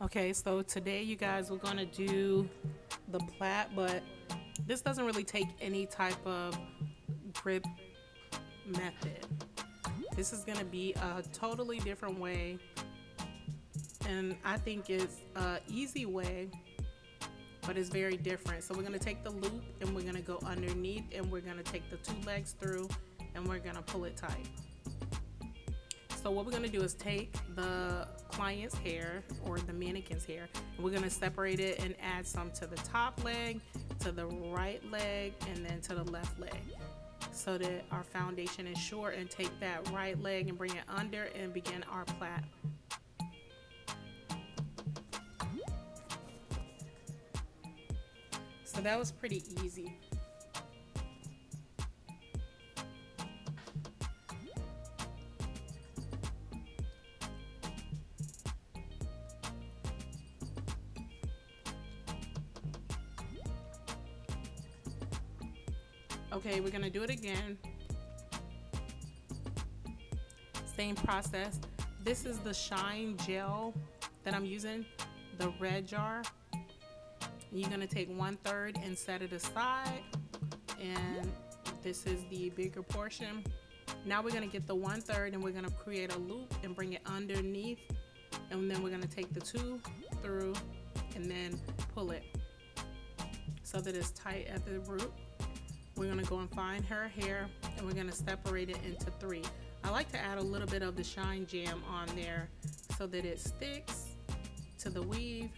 Okay, so today you guys we're gonna do the plait, but this doesn't really take any type of grip method. This is gonna be a totally different way, and I think it's a easy way, but it's very different. So we're gonna take the loop and we're gonna go underneath, and we're gonna take the two legs through, and we're gonna pull it tight. So what we're gonna do is take the client's hair or the mannequin's hair, and we're gonna separate it and add some to the top leg, to the right leg, and then to the left leg, so that our foundation is short. And take that right leg and bring it under and begin our plait. So that was pretty easy. Okay, we're gonna do it again. Same process. This is the shine gel that I'm using, the red jar. You're gonna take 1/3 and set it aside, and this is the bigger portion. Now we're gonna get the 1/3 and we're gonna create a loop and bring it underneath, and then we're gonna take the two through and then pull it so that it's tight at the root. We're gonna go and find her hair, and we're gonna separate it into 3. I like to add a little bit of the shine jam on there so that it sticks to the weave.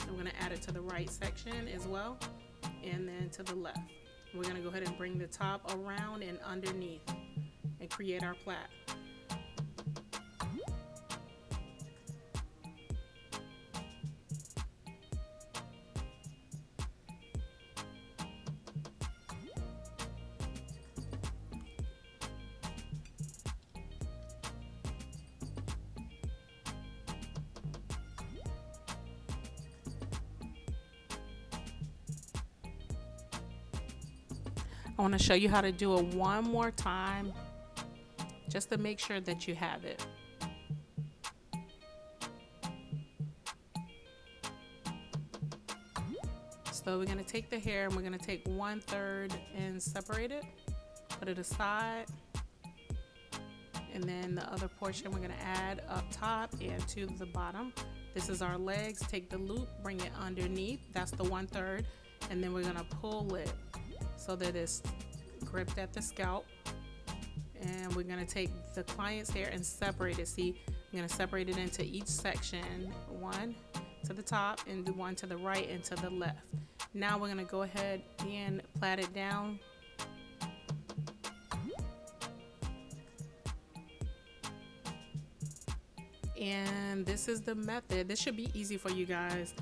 I'm gonna add it to the right section as well, and then to the left. We're gonna go ahead and bring the top around and underneath and create our plait. I want to show you how to do it one more time, just to make sure that you have it. So we're going to take the hair and we're going to take 1/3 and separate it, put it aside, and then the other portion we're going to add up top and to the bottom. This is our legs. Take the loop, bring it underneath, that's the 1/3, and then we're going to pull it so that it's gripped at the scalp. And we're going to take the client's hair and separate it. See, I'm going to separate it into each section, one to the top and one to the right and to the left. Now we're going to go ahead and plait it down. And this is the method. This should be easy for you guys.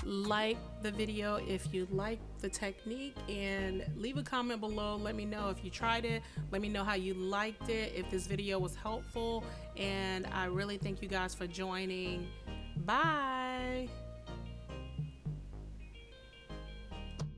Like the video if you like the technique, and leave a comment below. Let me know if you tried it. Let me know how you liked it, if this video was helpful, and I really thank you guys for joining. Bye.